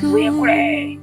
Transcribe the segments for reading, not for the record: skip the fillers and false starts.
kwetu.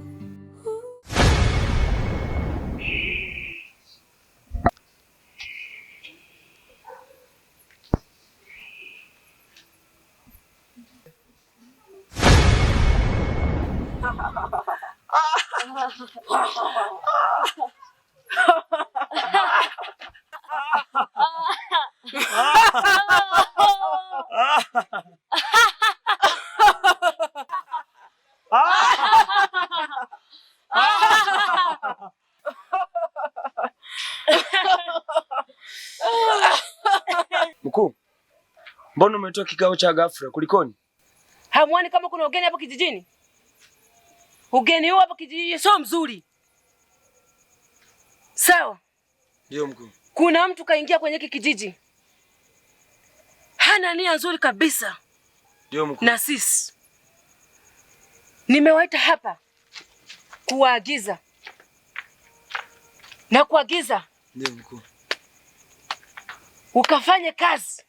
Mkuu, mbona umetoa kikao cha ghafla, kulikoni? Hamuoni kama kuna ugeni hapa kijijini? Ugeni huu hapa kijijini sio mzuri. Sawa? Ndio mkuu. Kuna mtu kaingia kwenye hiki kijiji. Hana nia nzuri kabisa. Ndio mkuu. Na sisi nimewaita hapa kuwaagiza. Na kuagiza. Ndio mkuu. Ukafanye kazi.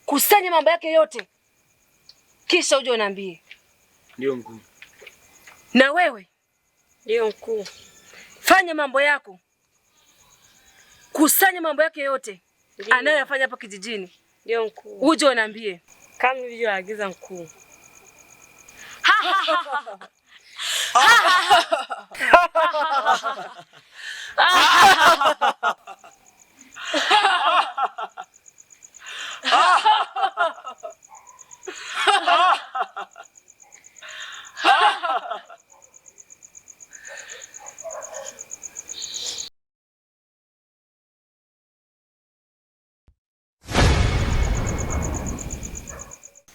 Kusanya mambo yake yote. Kisha uje uniambie. Ndio mkuu. Na wewe? Ndio mkuu. Fanya mambo yako. Kusanya mambo yake yote anayoyafanya hapa kijijini. Ndio mkuu. Uje uniambie. Kama nilivyoagiza mkuu.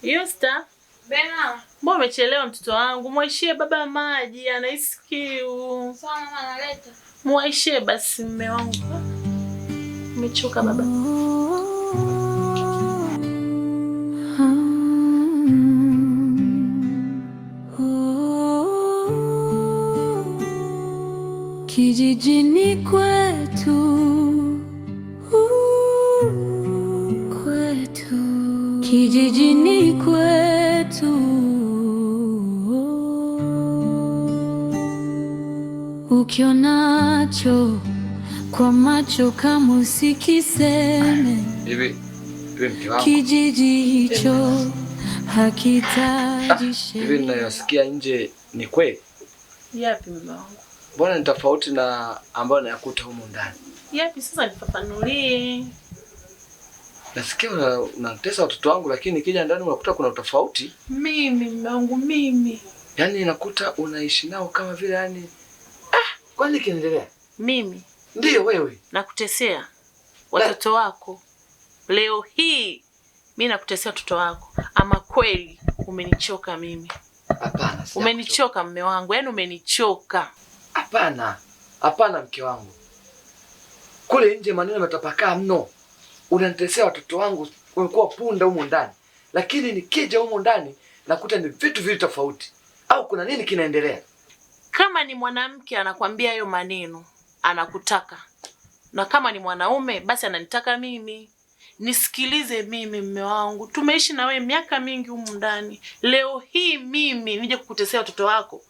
Yusta, Bena, mbona umechelewa mtoto wangu? Mwaishie baba maji, anahisi kiu. sawa mama naleta. Mwaishie basi mume wangu. Umechoka baba. Kijijini kwetu. Kijijini kwetu, ukionacho kwa macho kama usikiseme. Hivi mke wangu, kijiji hicho hakitaji hivi ninayosikia nje ni kweli? Yapi mume wangu? Mbona ni tofauti na ambayo nayakuta humu ndani? Yapi sasa nifafanulie? Nasikia unatesa watoto wangu, lakini kija ndani unakuta kuna utofauti. Mimi mume wangu mimi. Yaani nakuta unaishi nao kama vile yani kwani kinaendelea? Mimi. Ndio wewe. Nakutesea watoto wako. Leo hii mimi nakutesea watoto wako. Ama kweli umenichoka mimi? Hapana. Umenichoka mume wangu. Yaani umenichoka. Hapana. Hapana mke wangu. Kule nje maneno yametapakaa mno. Unanitesea watoto wangu, umekuwa punda humo ndani. Lakini nikija humo ndani nakuta ni vitu vile tofauti. Au kuna nini kinaendelea? Kama ni mwanamke anakuambia hayo maneno, anakutaka. Na kama ni mwanaume basi ananitaka mimi. Nisikilize mimi mume wangu. Tumeishi na wewe miaka mingi humu ndani. Leo hii mimi nije kukutesea watoto wako.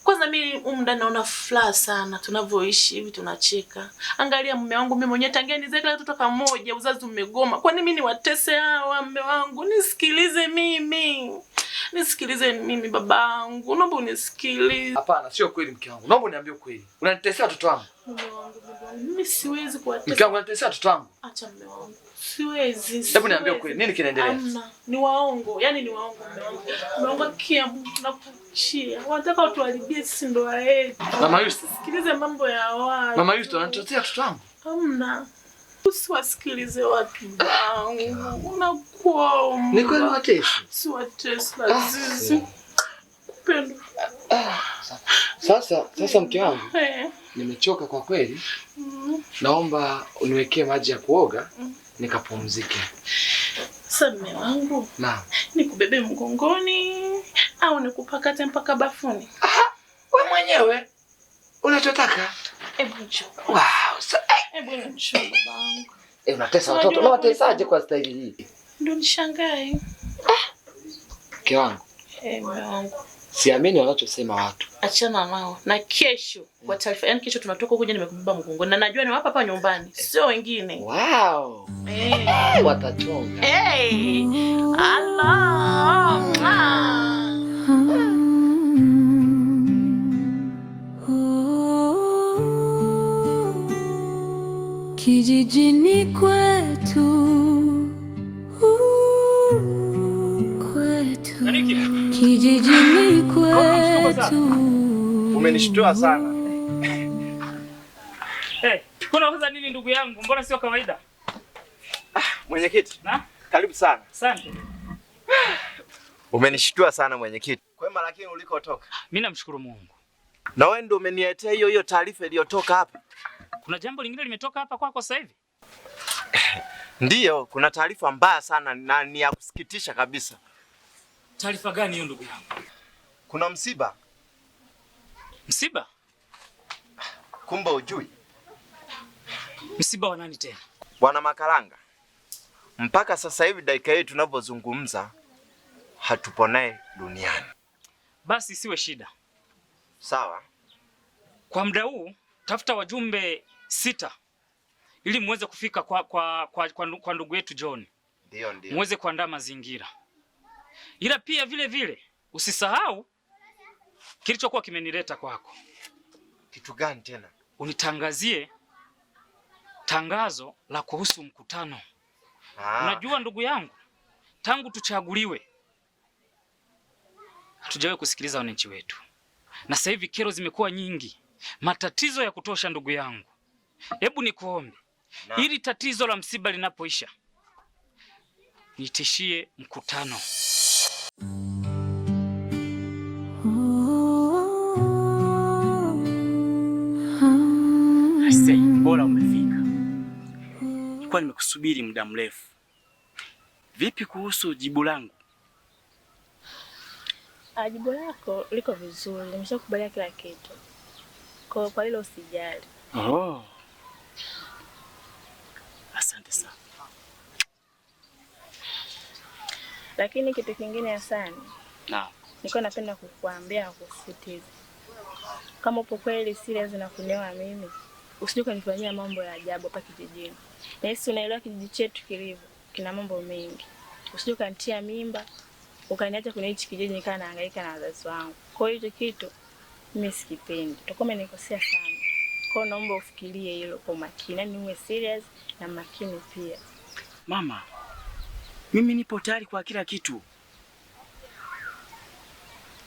Kwanza mimi humu ndani naona furaha sana tunavyoishi hivi, tunacheka. Angalia mume wangu, mimi mwenyewe tangia nizeke watoto kamoja uzazi umegoma. Kwani mimi niwatese hawa mume wangu? Nisikilize mimi. Nisikilize mimi babangu. Naomba unisikilize. Hapana, sio kweli mke wangu. Naomba uniambie ukweli. Unanitesea watoto wangu? Mume wangu, mimi siwezi kuwatesa. Mke wangu, unanitesea watoto wangu? Acha mume wangu. Siwezi. Hebu niambie ukweli. Nini kinaendelea? Hamna. Ni waongo. Yaani ni waongo mume wangu. Mume wangu kiamu na kuchia. Wanataka utuharibie sisi ndoa yetu. Mama Yusta, sikilize mambo ya watu. Mama Yusta, unanitesea watoto wangu? Hamna. Usiwasikilize watu wangu. Unakuomba. Ni kweli watesi? Siwatesi lazizi. Kupenda. Sasa mke wangu. Nimechoka kwa kweli. Naomba uniwekee maji ya kuoga nikapumzike. Sasa mume wangu. Naam. Nikubebe mgongoni au nikupakate mpaka bafuni? Wewe mwenyewe unachotaka. Hebu njoo. Wow. Hebu njoo babangu. Unatesa watoto. Unawatesaje kwa staili hii? Ndio nishangae. Mke wangu. Mume wangu. Siamini wanachosema watu. Achana nao. Na kesho kwa taarifa, yani kesho tunatoka huko, nimekubeba mgongoni na najua ni hapa nyumbani, sio wengine. Wow. Watachonga. Allah. Kijijini kwetu. Kijijini kwetu. Umenishtua sana. Kuna waza nini ndugu yangu? Mbona sio kawaida? Mwenyekiti. Karibu sana. Asante. Umenishtua sana mwenyekiti. Kwema lakini ulikotoka? Mimi namshukuru Mungu. Na wewe ndio umeniletea hiyo taarifa iliyotoka hapa? Kuna jambo lingine limetoka hapa kwako sasa hivi? Ndiyo, kuna taarifa mbaya sana na ni ya kusikitisha kabisa. Taarifa gani hiyo ndugu yangu? Kuna msiba. Msiba? Kumbe ujui. Msiba wa nani tena? Bwana Makalanga. Mpaka sasa hivi dakika hii tunavyozungumza hatupo naye duniani. Basi siwe shida. Sawa. Kwa muda huu tafuta wajumbe 6 ili muweze kufika kwa ndugu yetu John. Ndio. Muweze kuandaa mazingira. Ila pia vile usisahau kilichokuwa kimenileta kwako. Kitu gani tena? Unitangazie tangazo la kuhusu mkutano. Unajua ndugu yangu, tangu tuchaguliwe hatujawahi kusikiliza wananchi wetu. Na sasa hivi kero zimekuwa nyingi, matatizo ya kutosha ndugu yangu. Hebu nikuombe, ili tatizo la msiba linapoisha, nitishie mkutano. Asante, bora umefika. Nilikuwa nimekusubiri muda mrefu. Vipi kuhusu jibu langu? Jibu lako liko vizuri, nimeshakubalia kila kitu. Kwa hilo usijali. Oh. Asante sana. Lakini kitu kingine Hasani. Naam. Nilikuwa napenda kukuambia na kusisitiza. Kama upo kweli serious na kunioa mimi, usije kunifanyia mambo ya ajabu hapa kijijini. Na hisi unaelewa kijiji chetu kilivyo, kina mambo mengi. Usije kanitia mimba, ukaniacha kwenye hichi kijiji nikaa nahangaika na wazazi wangu. Kwa hiyo kitu mimi sikipendi. Utakuwa umenikosea sana. Kwa hiyo naomba ufikirie hilo kwa makini, yani uwe serious na makini pia. Mama, mimi nipo tayari kwa kila kitu.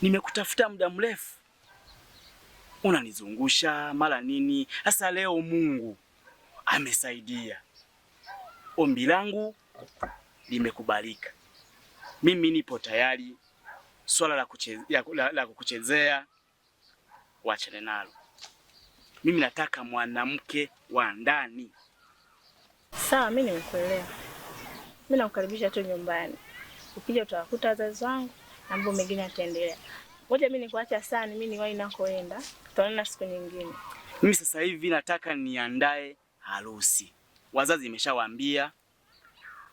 Nimekutafuta muda mrefu. Unanizungusha mara nini? Sasa leo Mungu amesaidia. Ombi langu limekubalika. Mimi nipo tayari. Swala la kukuchezea waachane nalo. Mimi nataka mwanamke wa ndani. Sawa, mimi nimekuelewa. Mimi nakukaribisha tu nyumbani. Ukija utawakuta wazazi wangu, mambo mengine yataendelea. Ngoja mimi nikuacha sana, mimi ni wapi nakoenda. Tutaonana siku nyingine. Mimi sasa hivi nataka niandae harusi. Wazazi nimeshawaambia.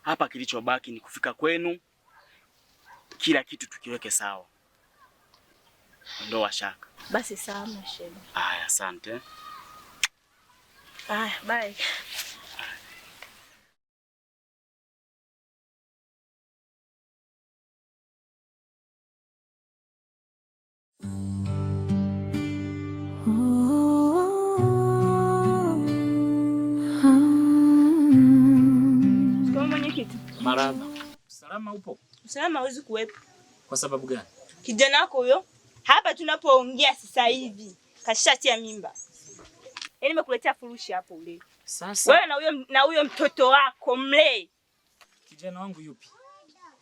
Hapa kilichobaki ni kufika kwenu. Kila kitu tukiweke sawa. Ondoa shaka. Basi sawa, mashida. Aya, asante. Aya, bye. Marahaba. Usalama upo? Usalama hauwezi kuwepo. Kwa sababu gani? Kijana wako huyo hapa tunapoongea sasa hivi kashatia mimba. Yaani nimekuletea furushi hapo ule. Sasa wewe na huyo mtoto wako mlee. Kijana wangu yupi?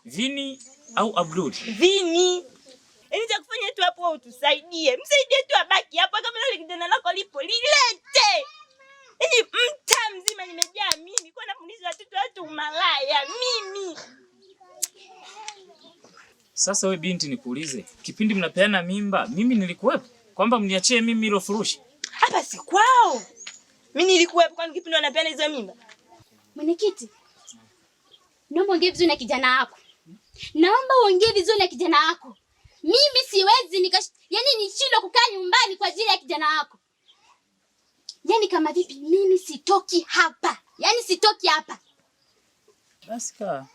Vini au Abdul? Vini. Yaani cha kufanya tu hapo utusaidie. Msaidie tu abaki hapo kama ile kijana lako lipo lilete. Yaani mtaa mzima nimejaa mimi. Kwa nafundisha watu malaya mimi. Sasa we binti nikuulize, kipindi mnapeana mimba, mimi nilikuwepo? Kwamba mniachie mimi hilo furushi? Hapa si kwao. Mimi nilikuwepo kwani kipindi wanapeana hizo mimba? Mwenyekiti, naomba ongea vizuri na kijana wako. Naomba uongee vizuri na kijana wako. Mimi siwezi saizi yaani nishindwe kukaa nyumbani kwa ajili ya kijana wako. Yaani kama vipi mimi sitoki hapa. Yaani sitoki hapa. Basi kaa.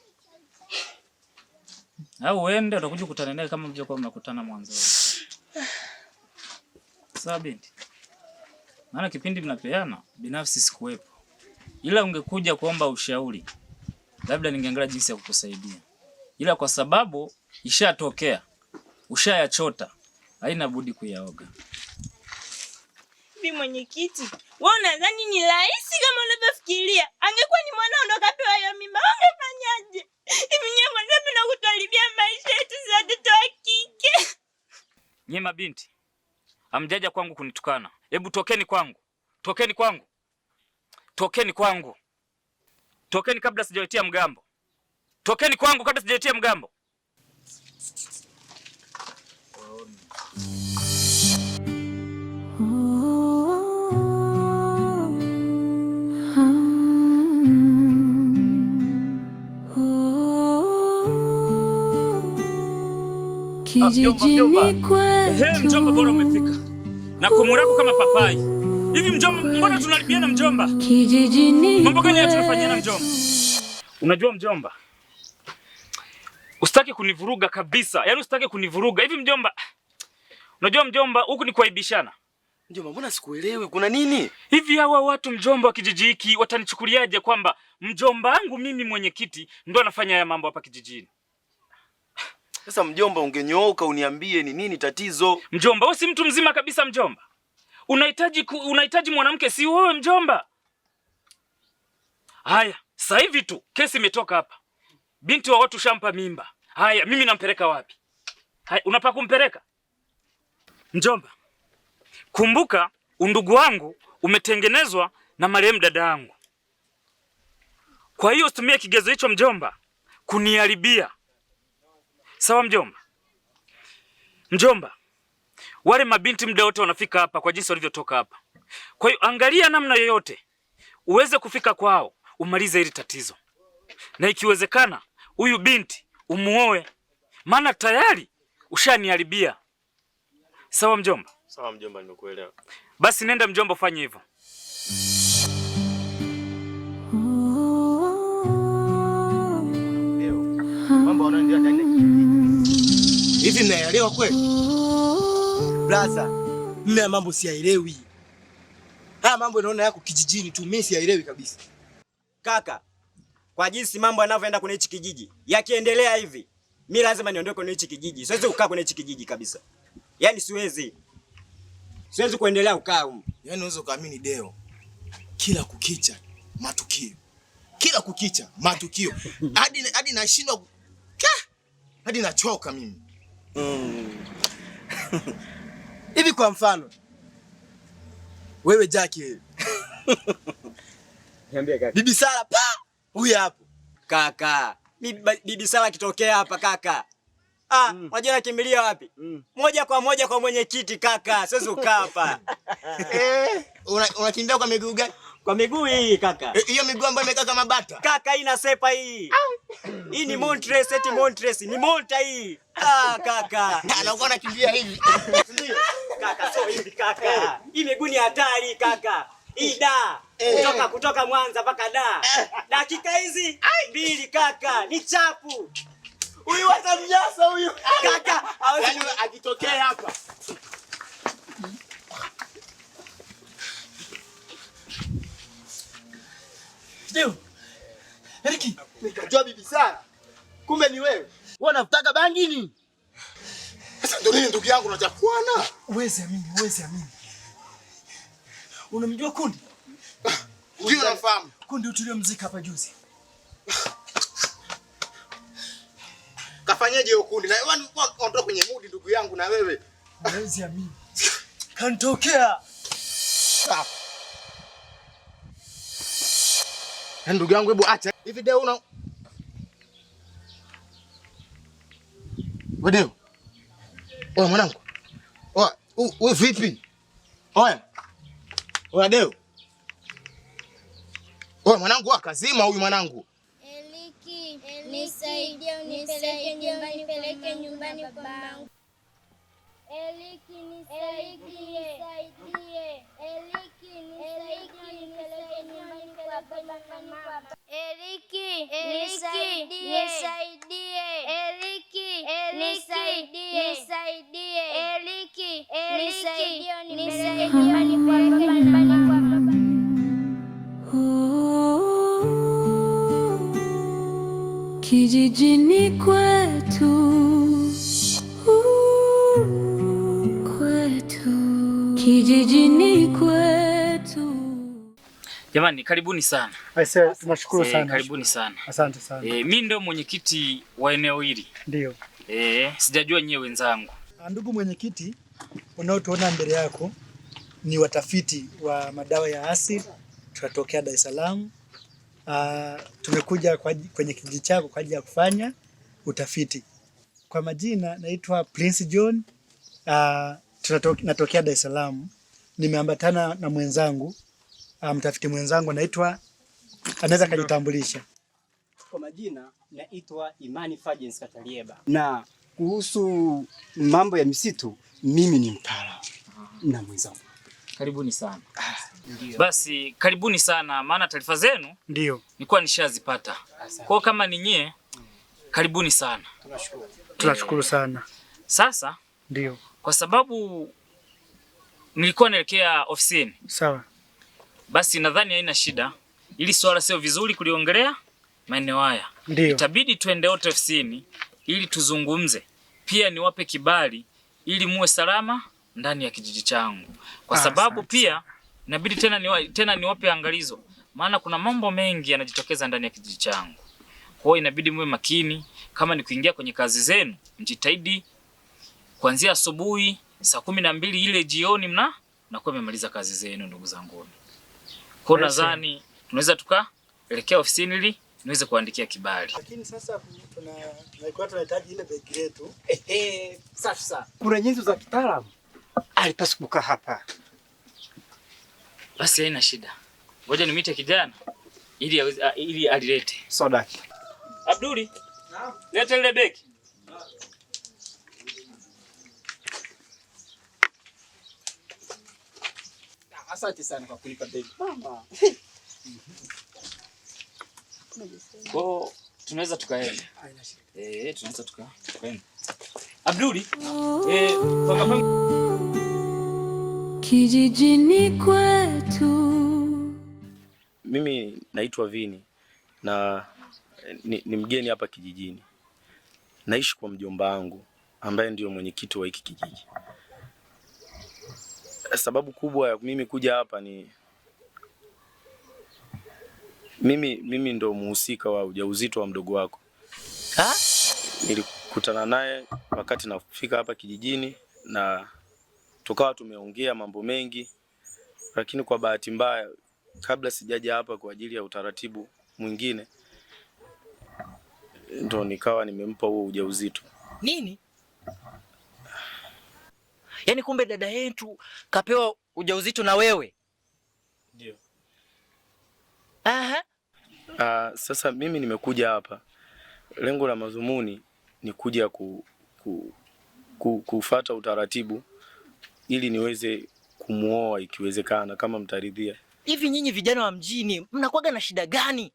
Au uende utakuja kukutana naye kama mlivyokuwa mnakutana mwanzo. Sawa binti. Maana kipindi mnapeana binafsi sikuwepo. Ila ungekuja kuomba ushauri, labda ningeangalia jinsi ya kukusaidia. Ila kwa sababu ishatokea, ushayachota, haina budi kuyaoga. Bibi mwenyekiti, wewe unadhani ni rahisi kama unavyofikiria? Angekuwa ni mwanao ndo kapewa hiyo mimba, ungefanyaje? Hivi nyewe mwanadamu na kutuharibia maisha yetu za watoto wa kike. Nyie mabinti, hamjaja kwangu kunitukana. Hebu tokeni kwangu. Tokeni kwangu. Tokeni kwangu. Tokeni kabla sijawaitia mgambo. Tokeni kwangu kabla sijawaitia mgambo. Kijijini kwetu. Mjomba bora umefika. Na kumurako kama papai. Hivi mjomba, mbona tunalibiana mjomba? Kijijini. Mambo gani tunafanyana mjomba? Unajua mjomba? Usitaki kunivuruga kabisa. Yaani usitaki kunivuruga. Hivi mjomba, unajua mjomba, huku ni kuaibishana. Mjomba, mbona sikuelewi? Kuna nini? Hivi hawa watu mjomba wa kijiji hiki watanichukuliaje kwamba mjomba wangu mimi mwenyekiti ndo anafanya haya mambo hapa kijijini? Sasa mjomba, ungenyooka uniambie ni nini tatizo? Mjomba, wewe si mtu mzima kabisa mjomba. Unahitaji mwanamke si wewe mjomba. Haya, sasa hivi tu kesi imetoka hapa. Binti wa watu shampa mimba. Haya, mimi nampeleka wapi? Haya, unapa kumpeleka? Mjomba, kumbuka undugu wangu umetengenezwa na marehemu dada yangu. Kwa hiyo usitumie kigezo hicho mjomba kuniharibia. Sawa mjomba? Mjomba, wale mabinti muda wote wanafika hapa kwa jinsi walivyotoka hapa. Kwa hiyo angalia namna yoyote uweze kufika kwao, umalize hili tatizo. Na ikiwezekana huyu binti umuoe, maana tayari ushaniharibia. Sawa mjomba? Sawa mjomba, nimekuelewa. Basi nenda mjomba ufanye hivyo. Mambo yanaendelea ndani. Hivi mnaelewa kweli? Brother, mimi ya mambo siyaelewi. Haya mambo naona yako kijijini tu, mimi siyaelewi kabisa. Kaka, kwa jinsi mambo yanavyoenda kwenye hichi kijiji, yakiendelea hivi, mimi lazima niondoke kwenye hichi kijiji. Siwezi kukaa kwenye hichi kijiji kabisa. Yaani siwezi kuendelea kukaa huko. Yaani unaweza kuamini Deo. Kila kukicha matukio. Kila kukicha matukio. Hadi nashindwa hadi nachoka mimi. Hivi kwa mfano wewe Jackie. Niambie kaka. Bibi Sara huyu hapo. Kaka, Bibi Sara kitokea hapa kaka. Unajua nakimbilia wapi? Moja kwa moja kwa mwenyekiti kaka. Siwezi kukaa hapa. Unakimbia kwa miguu gani? Kwa miguu hii kaka. Hiyo miguu ambayo imekaa kama bata. Kaka hii inasepa hii. Hii ni Montres, eti Montres, ni Monta hii. Kaka. Anakuwa anakimbia hivi. Ndio. Kaka sio hivi kaka. Hii miguu ni hatari kaka. Hii da. Kutoka Mwanza mpaka da. Dakika hizi 2 kaka. Ni chapu. Huyu atamnyasa huyu. Kaka, yaani akitokea hapa. Ndio. Eriki, nikajua Bibi Sara. Kumbe ni wewe. Wewe unataka bangi nini? Sasa ndio nini ndugu yangu unachafuana? Uwezi amini. Unamjua Kundi? Ndio nafahamu. Kundi tuliomzika hapa juzi. Kafanyaje hiyo Kundi? Na wewe ondoka kwenye mood ndugu yangu na wewe. Uwezi amini. Kanitokea. Ndugu yangu hebu acha. Hivi Deo una Wewe Oya mwanangu. Oya, wewe vipi? Oya Deo. Oya mwanangu akazima huyu mwanangu. Eliki, nisaidie unipeleke nyumbani babangu. Nisaidie nyumbani kwa baba. Kijijini kwetu, kijijini kwetu. Jamani, karibuni sana. Aise, tunashukuru sana. Karibuni sana. Asante sana. Mimi ndio mwenyekiti wa eneo hili. Ndio. Sijajua nyewe wenzangu. Ndugu mwenyekiti, unaotuona mbele yako ni watafiti wa madawa ya asili. Tunatokea Dar es Salaam. Tumekuja kwenye kijiji chako kwa ajili ya kufanya utafiti. Kwa majina naitwa Prince John. Natokea Dar es Salaam. Nimeambatana na mwenzangu, mtafiti mwenzangu anaweza kujitambulisha. Kwa majina naitwa Imani Fajens Katalieba. Na kuhusu mambo ya misitu mimi ni mtaalamu na mwenzangu. Karibuni sana. Basi karibuni sana, maana taarifa zenu ndio nilikuwa nishazipata. Kwa kama ni nyie, karibuni sana. Tunashukuru sana. Sasa ndio kwa sababu nilikuwa naelekea ofisini. Sawa. Basi nadhani haina shida. Ili swala sio vizuri kuliongelea maeneo haya. Itabidi tuende wote ofisini ili tuzungumze. Pia niwape kibali ili muwe salama ndani ya kijiji changu. Kwa sababu pia inabidi tena niwape angalizo. Maana kuna mambo mengi yanajitokeza ndani ya kijiji changu. Kwa hiyo inabidi muwe makini. Kama ni kuingia kwenye kazi zenu, mjitahidi kuanzia asubuhi saa 12 ile jioni mnakuwa mmemaliza kazi zenu, ndugu zangu. Kwa nadhani tunaweza tukaelekea ofisini ili niweze kuandikia kibali. Lakini sasa tunahitaji ile begi letu. Safi sana. Kuna nyenzo za kitaalamu. Alipaswa kukaa hapa. Basi haina shida. Ngoja nimite kijana ili alilete. Sodaki. Abduli. Naam. Leta ile begi. Asante sana kwa kulipa begi. Mama. Kwa tunaweza tukaenda. Tunaweza tukaenda. Abduli. Kijijini kwetu. Mimi naitwa Vini na ni mgeni hapa kijijini. Naishi kwa mjomba wangu ambaye ndio mwenyekiti wa hiki kijiji. Sababu kubwa ya mimi kuja hapa ni mimi ndo muhusika wa ujauzito wa mdogo wako. Nilikutana naye wakati nafika hapa kijijini na tukawa tumeongea mambo mengi, lakini kwa bahati mbaya kabla sijaja hapa kwa ajili ya utaratibu mwingine ndo nikawa nimempa huo ujauzito. Nini? Yaani kumbe dada yetu kapewa ujauzito na wewe? Ndio. Aha. Sasa mimi nimekuja hapa. Lengo la madhumuni ni kuja kufuata utaratibu ili niweze kumuoa ikiwezekana kama mtaridhia. Hivi nyinyi vijana wa mjini mnakuwaga na shida gani?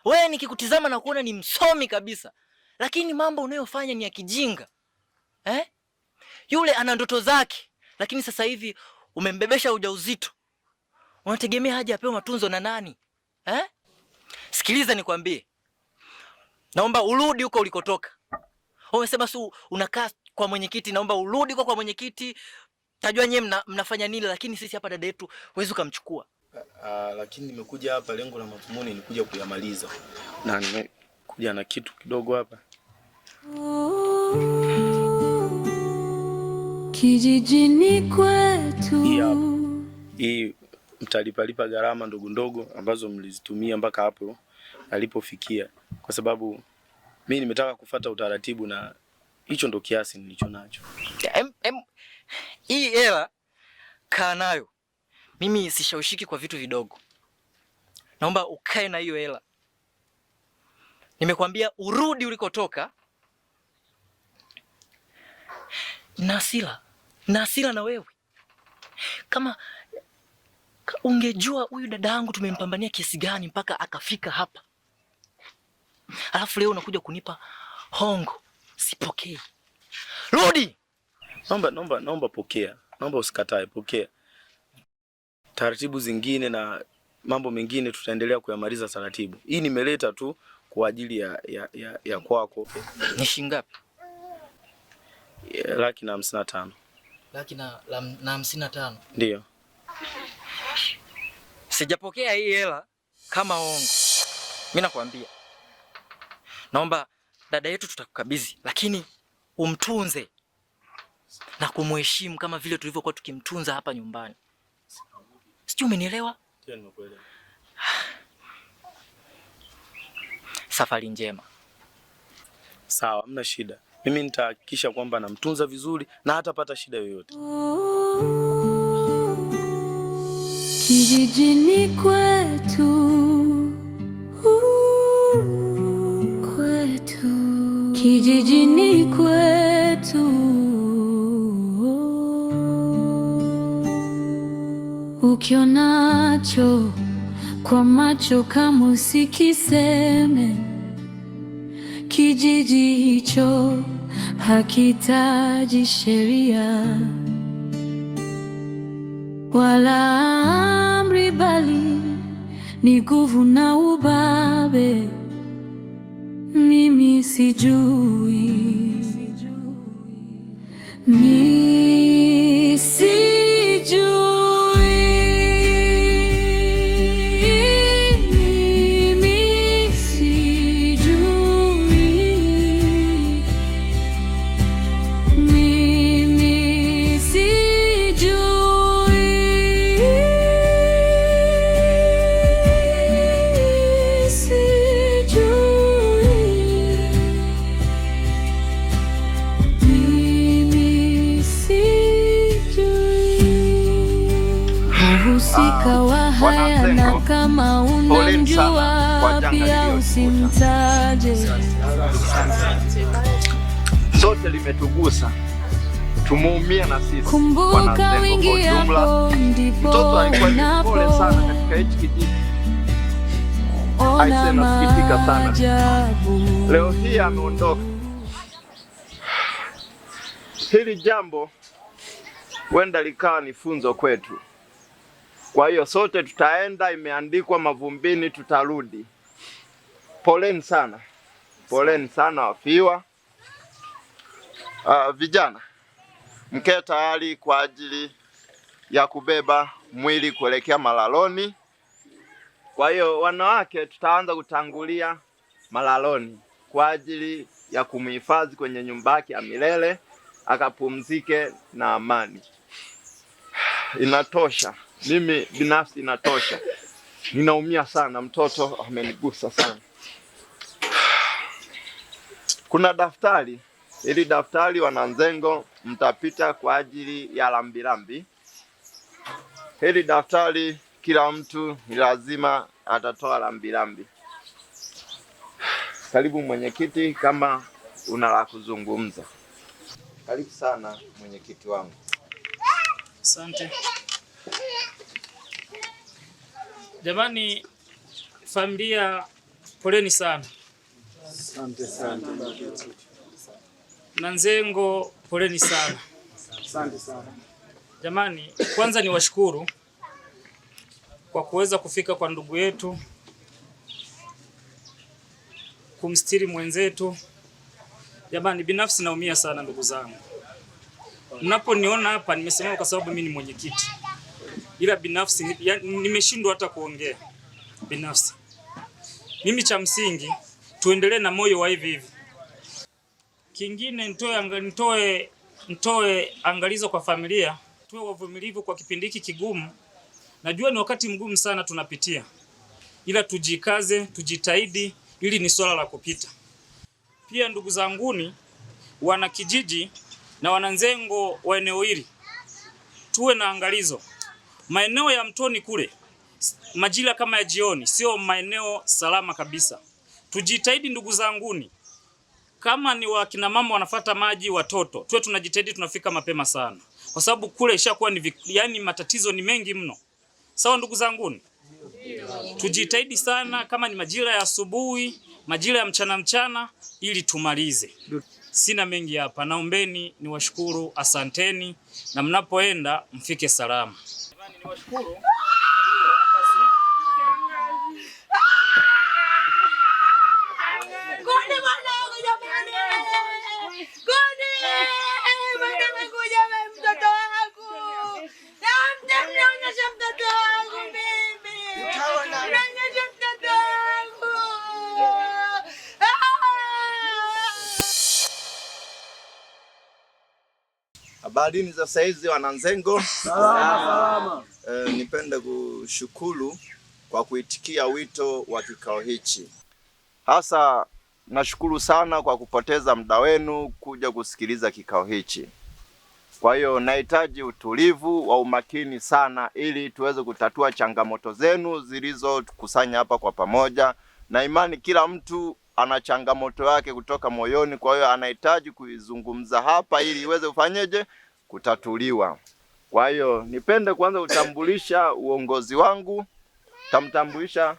Wewe nikikutizama na kuona ni msomi kabisa, lakini mambo unayofanya ni ya kijinga. Yule ana ndoto zake, lakini sasa hivi umembebesha ujauzito. Unategemea haja apewe matunzo na nani? Sikiliza nikwambie. Naomba urudi huko ulikotoka. Umesema si unakaa kwa mwenyekiti, naomba urudi kwa mwenyekiti. Tajua nyewe mnafanya nini, lakini sisi hapa dada yetu huwezi kumchukua. Lakini nimekuja hapa lengo la madhumuni ni kuja kuyamaliza. Na nimekuja na kitu kidogo hapa. Kijijini kwetu. Hii mtalipalipa gharama ndogo ambazo mlizitumia mpaka hapo alipofikia, kwa sababu mimi nimetaka kufuata utaratibu na hicho ndo kiasi nilicho nacho. Hii hela kaa nayo. Mimi sishawishiki kwa vitu vidogo. Naomba ukae na hiyo hela. Nimekwambia urudi ulikotoka. Na hasira na wewe. Kama ungejua huyu dada yangu tumempambania kiasi gani mpaka akafika hapa. Alafu leo unakuja kunipa hongo. Sipokei. Rudi. Naomba pokea. naomba usikatae, pokea. Taratibu zingine na mambo mengine tutaendelea kuyamaliza taratibu. Hii nimeleta tu kwa ajili ya kwako. Ni shilingi ngapi? 155. 155? Ndio. Sijapokea hii hela kama ongo. Mimi nakwambia. Naomba dada yetu tutakukabidhi, lakini umtunze na kumheshimu kama vile tulivyokuwa tukimtunza hapa nyumbani. Sijui umenielewa? Ndio, nimekuelewa. Safari njema. Sawa, hamna shida. Mimi nitahakikisha kwamba namtunza vizuri na hatapata shida yoyote. Kijijini kwetu, kijijini kwetu, ukionacho kwa macho kama usikiseme. Kijiji hicho hakitaji sheria wala amri, bali ni nguvu na ubabe. Mimi sijui, mimi sijui. Na kama unamjua pia usimtaje. Sote limetugusa, tumeumia na sisi. Kumbuka wingi yako ndipo mtoto alikuwa ni pole sana katika hichi kijiji. Aise, nasikitika sana. Leo hii ameondoka. Hili jambo wenda likawa ni funzo kwetu. Kwa hiyo sote tutaenda, imeandikwa mavumbini tutarudi. Poleni sana. Poleni sana wafiwa. Vijana, mke tayari kwa ajili ya kubeba mwili kuelekea malaloni. Kwa hiyo wanawake tutaanza kutangulia malaloni kwa ajili ya kumhifadhi kwenye nyumba yake ya milele akapumzike na amani. Inatosha. Mimi binafsi inatosha. Ninaumia sana, mtoto amenigusa sana. Kuna daftari. Hili daftari wananzengo mtapita kwa ajili ya lambilambi. Hili daftari kila mtu ni lazima atatoa lambilambi. Karibu mwenyekiti, kama una la kuzungumza. Karibu sana mwenyekiti wangu. Asante. Jamani, familia poleni sana. Asante sana. Nanzengo poleni sana. Asante sana. Jamani, kwanza ni washukuru kwa kuweza kufika kwa ndugu yetu, kumstiri mwenzetu. Jamani, binafsi naumia sana ndugu zangu. Mnaponiona hapa nimesimama kwa sababu mimi ni mwenyekiti. Ila binafsi nimeshindwa hata kuongea. Binafsi mimi cha msingi tuendelee na moyo wa hivi hivi. Kingine nitoe angalizo kwa familia, tuwe wavumilivu kwa kipindi hiki kigumu. Najua ni wakati mgumu sana tunapitia, ila tujikaze, tujitahidi, ili ni swala la kupita. Pia ndugu zanguni, wana kijiji na wananzengo wa eneo hili, tuwe na angalizo. Maeneo ya mtoni kule, majira kama ya jioni, sio maeneo salama kabisa. Tujitahidi ndugu zanguni, kama ni wakina mama wanafuata maji watoto, tuwe tunajitahidi tunafika mapema sana. Kwa sababu kule ishakuwa ni matatizo ni mengi mno. Sawa ndugu zanguni? Tujitahidi sana, kama ni majira ya asubuhi, majira ya mchana ili tumalize. sina mengi hapa. Naombeni niwashukuru, asanteni, na mnapoenda mfike salama. Jamani, niwashukuru. Habarini za saizi wananzengo. Salama. Nipende kushukuru kwa kuitikia wito wa kikao hichi. Hasa nashukuru sana kwa kupoteza muda wenu kuja kusikiliza kikao hichi. Kwa hiyo nahitaji utulivu wa umakini sana ili tuweze kutatua changamoto zenu zilizotukusanya hapa kwa pamoja, na imani kila mtu ana changamoto yake kutoka moyoni, kwa hiyo anahitaji kuizungumza hapa ili iweze kufanyeje kutatuliwa. Kwa hiyo nipende kwanza kutambulisha uongozi wangu, tamtambulisha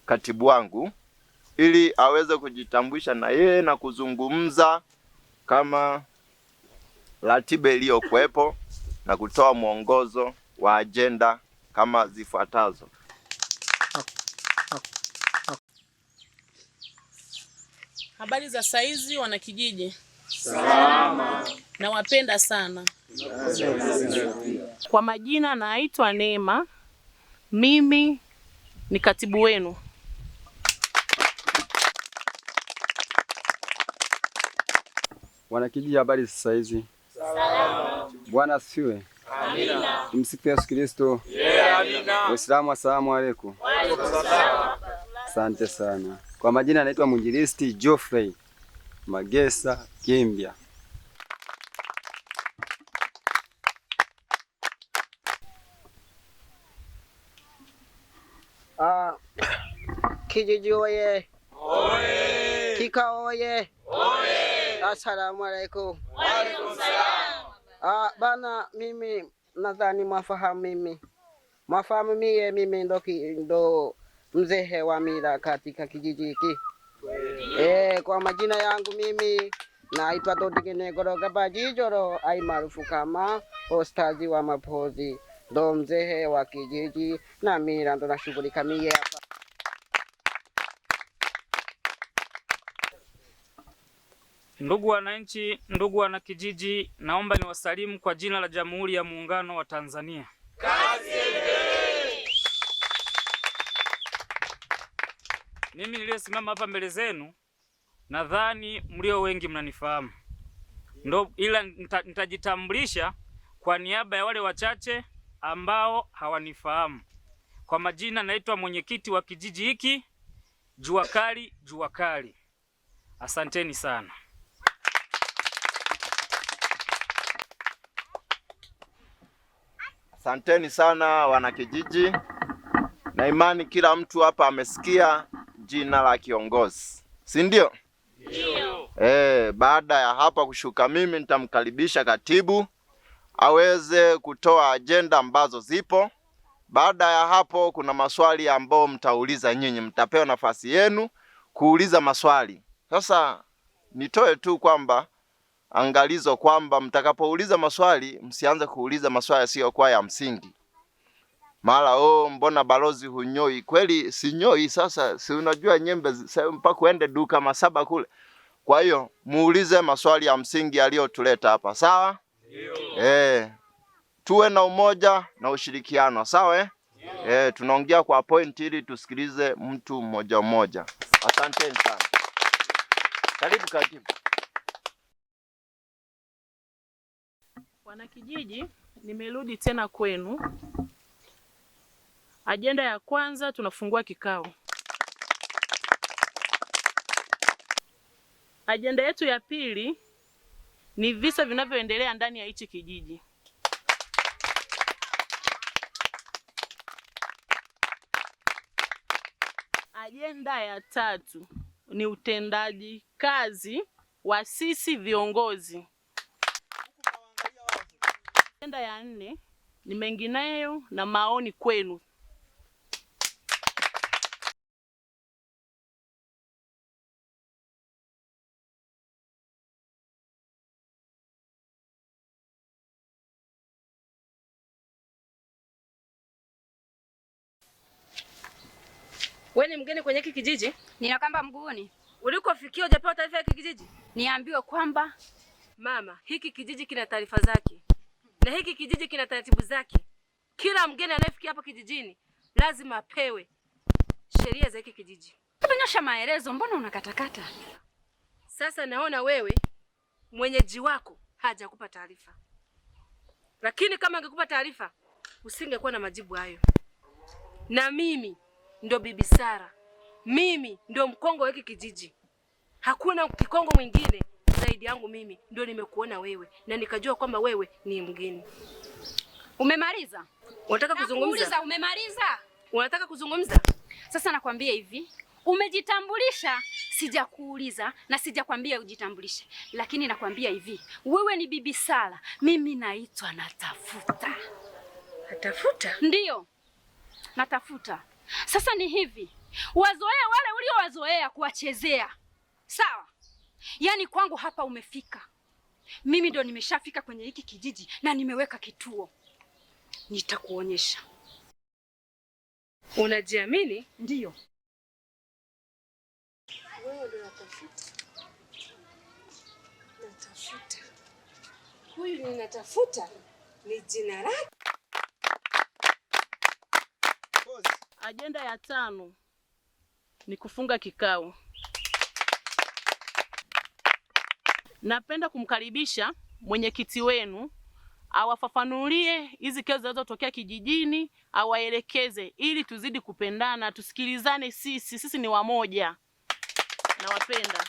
katibu wangu ili aweze kujitambulisha na yeye na kuzungumza kama ratiba iliyokuwepo na kutoa mwongozo wa ajenda kama zifuatazo. Habari za saizi wanakijiji? Salama. Nawapenda sana. Kwa majina naitwa Neema. Mimi ni katibu wenu. Wanakijiji, habari sasa hizi? Salama. Bwana asifiwe. Amina. Tumsifu Yesu Kristo. Amina. Waislamu, asalamu alaykum. Wa alaykum salaam. Asante sana. Kwa majina anaitwa Mwinjilisti Geoffrey Magesa Kimbia. Kijiji oye! Oye! Kikao oye! Oye! Asalamu alaykum. Wa alaykum salaam. Bana, mimi nadhani mwafahamu mimi ndo mzee wa mila katika kijiji hiki. Kwa majina yangu mimi naitwa Dodigenegoro Gabajijoro ai maarufu kama Ostazi wa Mapozi, ndo mzee wa kijiji na mila ndo nashughulika mie hapa. Ndugu wananchi, ndugu wanakijiji, naomba niwasalimu kwa jina la Jamhuri ya Muungano wa Tanzania. Kazi iendelee. Mimi niliyesimama hapa mbele zenu nadhani mlio wengi mnanifahamu. Ila nitajitambulisha kwa niaba ya wale wachache ambao hawanifahamu. Kwa majina naitwa mwenyekiti wa kijiji hiki, Jua Kali Jua Kali. Asanteni sana. Asanteni sana wanakijiji, na imani kila mtu hapa amesikia jina la kiongozi, si ndio? Ndio. Baada ya hapa kushuka, mimi nitamkaribisha katibu aweze kutoa ajenda ambazo zipo. Baada ya hapo kuna maswali ambayo mtauliza nyinyi, mtapewa nafasi yenu kuuliza maswali. Sasa nitoe tu kwamba angalizo kwamba mtakapouliza maswali msianze kuuliza maswali yasiyokuwa ya msingi. Mara mbona balozi hunyoi? Kweli sinyoi. Sasa si unajua nyembe mpaka uende duka masaba kule. Kwa hiyo muulize maswali ya msingi aliyotuleta hapa, sawa? Ndio. Tuwe na umoja na ushirikiano, sawa? Tunaongea kwa point ili tusikilize mtu mmoja mmoja. Asanteni sana. Karibu katibu. Wanakijiji, nimerudi tena kwenu. Ajenda ya kwanza, tunafungua kikao. Ajenda yetu ya pili ni visa vinavyoendelea ndani ya hichi kijiji. Ajenda ya tatu ni utendaji kazi wa sisi viongozi. Ajenda ya 4 ni mengineyo na maoni kwenu. Wewe ni mgeni kwenye hiki kijiji? Nina kamba mguuni. Ulikofikia hujapewa taarifa ya hiki kijiji? Niambiwe kwamba mama, hiki kijiji kina taarifa zake. Na hiki kijiji kina taratibu zake. Kila mgeni anayefikia hapa kijijini lazima apewe sheria za hiki kijiji. Nyosha maelezo, mbona unakatakata? Sasa naona wewe mwenyeji wako hajakupa taarifa. Lakini kama angekupa taarifa, usingekuwa na majibu hayo. Na mimi ndo Bibi Sara. Mimi ndo mkongo wa hiki kijiji. Hakuna kikongo mwingine zaidi yangu mimi. Ndio nimekuona wewe na nikajua kwamba wewe ni mgeni. Umemaliza? Unataka kuzungumza? Umemaliza? Unataka kuzungumza? Sasa nakwambia hivi, umejitambulisha, sijakuuliza na sijakwambia ujitambulishe. Lakini nakwambia hivi, wewe ni Bibi Sara, mimi naitwa Natafuta. Natafuta? Ndiyo. Natafuta. Sasa ni hivi, wazoea wale uliowazoea kuwachezea. Sawa? Yaani kwangu hapa umefika. Mimi ndo nimeshafika kwenye hiki kijiji na nimeweka kituo. Nitakuonyesha. Unajiamini? Ndiyo. Wewe ndo Natafuta. Natafuta. Huyu ni Natafuta. Ni jina lake. Ajenda ya 5 ni kufunga kikao. Napenda kumkaribisha mwenyekiti wenu awafafanulie hizi kesi zinazotokea kijijini, awaelekeze ili tuzidi kupendana, tusikilizane, sisi ni wamoja. Nawapenda.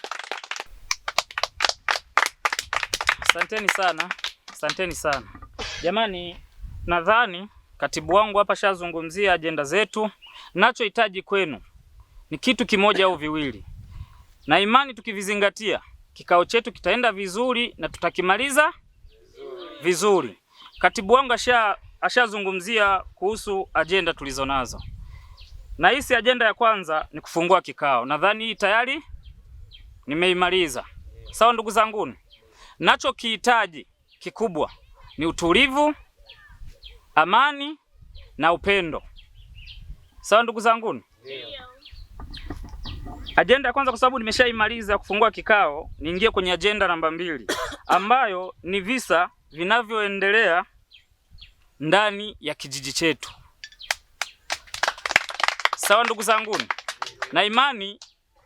Asanteni sana. Asanteni sana. Jamani, nadhani katibu wangu hapa shazungumzia ajenda zetu. Nachohitaji kwenu ni kitu kimoja au viwili. Na imani tukivizingatia, kikao chetu kitaenda vizuri na tutakimaliza vizuri. Katibu wangu ashazungumzia kuhusu ajenda tulizonazo. Na hisi ajenda ya kwanza ni kufungua kikao. Nadhani hii tayari nimeimaliza. Sawa ndugu zangu? Nachokihitaji kikubwa ni utulivu, amani na upendo. Sawa ndugu zangu? Ndio. Ajenda ya kwanza kwa sababu nimeshaimaliza kufungua kikao, niingie kwenye ajenda namba 2 ambayo ni visa vinavyoendelea ndani ya kijiji chetu. Sawa ndugu zangu? Na imani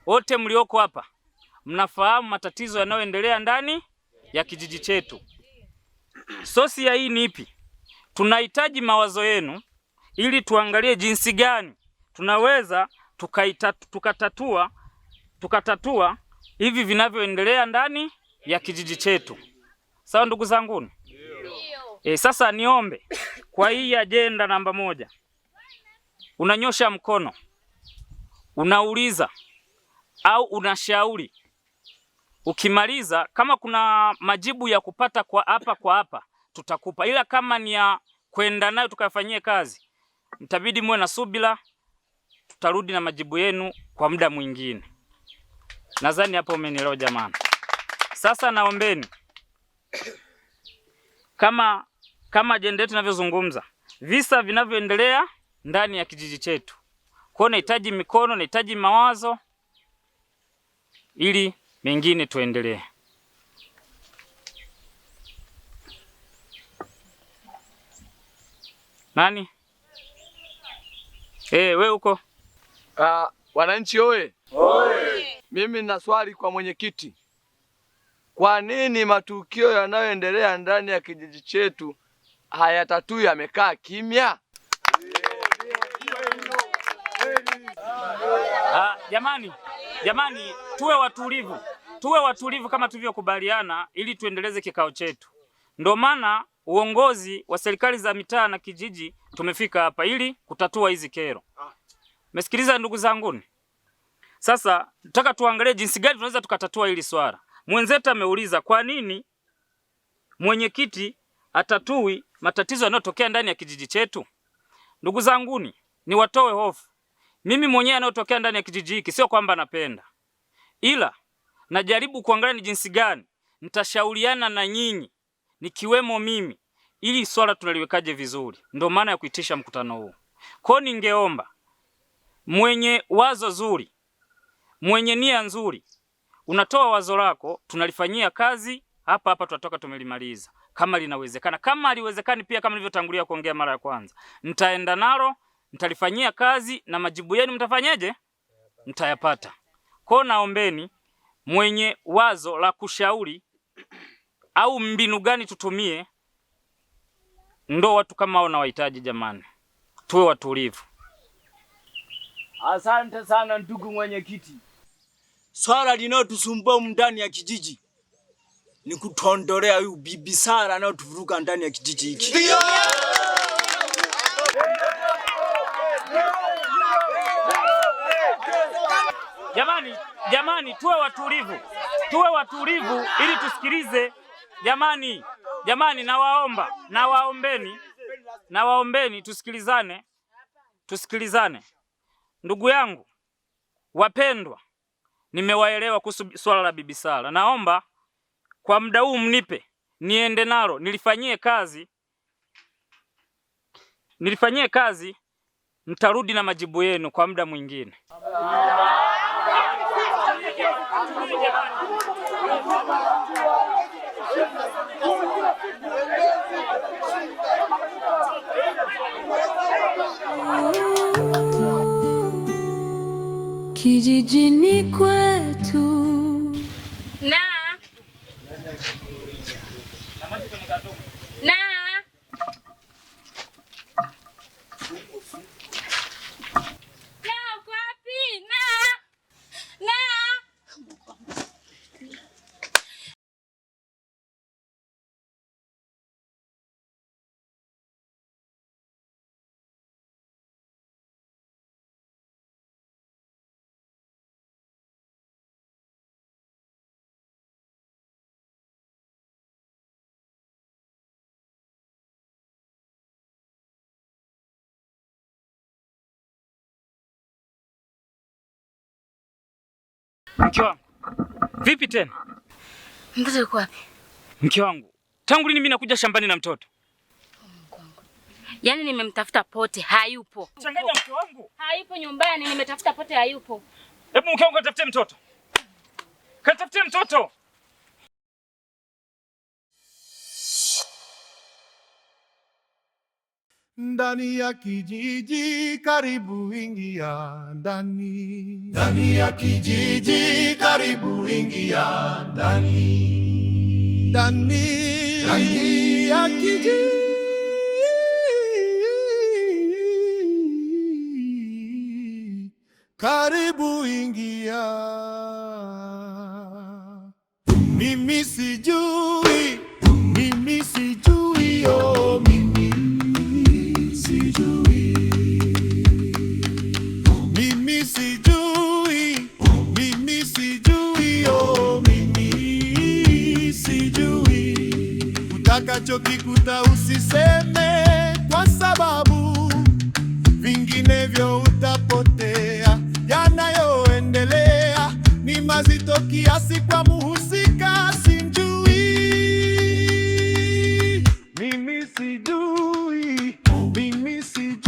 wote mlioko hapa mnafahamu matatizo yanayoendelea ndani ya kijiji chetu. Sosi ya hii ni ipi? Tunahitaji mawazo yenu ili tuangalie jinsi gani tunaweza tukatatua hivi vinavyoendelea ndani ya kijiji chetu. Sawa ndugu zangu? Ndio. Sasa niombe kwa hii ajenda namba 1. Unanyosha mkono, unauliza au unashauri. Ukimaliza kama kuna majibu ya kupata kwa hapa tutakupa. Ila kama ni ya kwenda nayo tukafanyie kazi, mtabidi muwe na subira, tutarudi na majibu yenu kwa muda mwingine. Nadhani hapo umenielewa jamani. Sasa naombeni kama ajenda yetu inavyozungumza, visa vinavyoendelea ndani ya kijiji chetu. Kwa hiyo nahitaji mikono, nahitaji mawazo ili mengine tuendelee. Nani? Wewe uko? Wananchi oye. Oye. Mimi nina swali kwa mwenyekiti. Kwa nini matukio yanayoendelea ndani ya kijiji chetu hayatatui yamekaa kimya? Jamani, tuwe watulivu kama tulivyokubaliana ili tuendeleze kikao chetu. Ndio maana uongozi wa serikali za mitaa na kijiji tumefika hapa ili kutatua hizi kero. Mesikiliza ndugu zangu? Sasa nataka tuangalie jinsi gani tunaweza tukatatua hili swala. Mwenzetu ameuliza kwa nini mwenyekiti atatui matatizo yanayotokea ndani ya kijiji chetu. Ndugu zangu, ni watoe hofu. Mimi mwenyewe yanayotokea ndani ya kijiji hiki sio kwamba napenda, ila najaribu kuangalia ni jinsi gani nitashauriana na nyinyi nikiwemo mimi ili swala tunaliwekaje vizuri. Ndio maana ya kuitisha mkutano huu. Kwa ningeomba mwenye wazo zuri, mwenye nia nzuri, unatoa wazo lako, tunalifanyia kazi hapa hapa, tutatoka tumelimaliza kama linawezekana. Kama haliwezekani pia, kama nilivyotangulia kuongea mara ya kwanza, nitaenda nalo, nitalifanyia kazi na majibu yenu mtafanyeje? Mtayapata. Kwa naombeni mwenye wazo la kushauri au mbinu gani tutumie, ndo watu kama hao na wahitaji. Jamani, tuwe watulivu. Asante sana ndugu mwenyekiti. Swala linalotusumbua ndani ya kijiji ni kutuondolea huyu bibi Sara anayotuvuruga ndani ya kijiji hiki. Ndio! Jamani, tuwe watulivu. Tuwe watulivu ili tusikilize. Jamani, nawaombeni tusikilizane. Ndugu yangu wapendwa, nimewaelewa kuhusu swala la bibi Sara. Naomba kwa muda huu mnipe niende nalo, nilifanyie kazi, mtarudi na majibu yenu kwa muda mwingine. Kijijini kwetu na uko wapi? Na Mke wangu, vipi tena? Mtoto yuko wapi? Mke wangu, tangu lini mimi nakuja shambani na mtoto? Yaani nimemtafuta pote, hayupo. Changanya mke wangu. Hayupo nyumbani, nimetafuta pote, hayupo. Hebu mke wangu katafutie mtoto. Katafutie mtoto. Ndani ya kijiji karibu ingia ndani. Ndani ya kijiji karibu ingia ndani. Ndani ya kijiji karibu ingia. Mimi sijui, oh, mimi sijui. Mimi sijui, oh, mimi sijui. Utakachokikuta usiseme, kwa sababu vinginevyo utapotea. Yanayoendelea ni mazito kiasi kwa muhusika sijui. Mimi sijui, mimi sijui.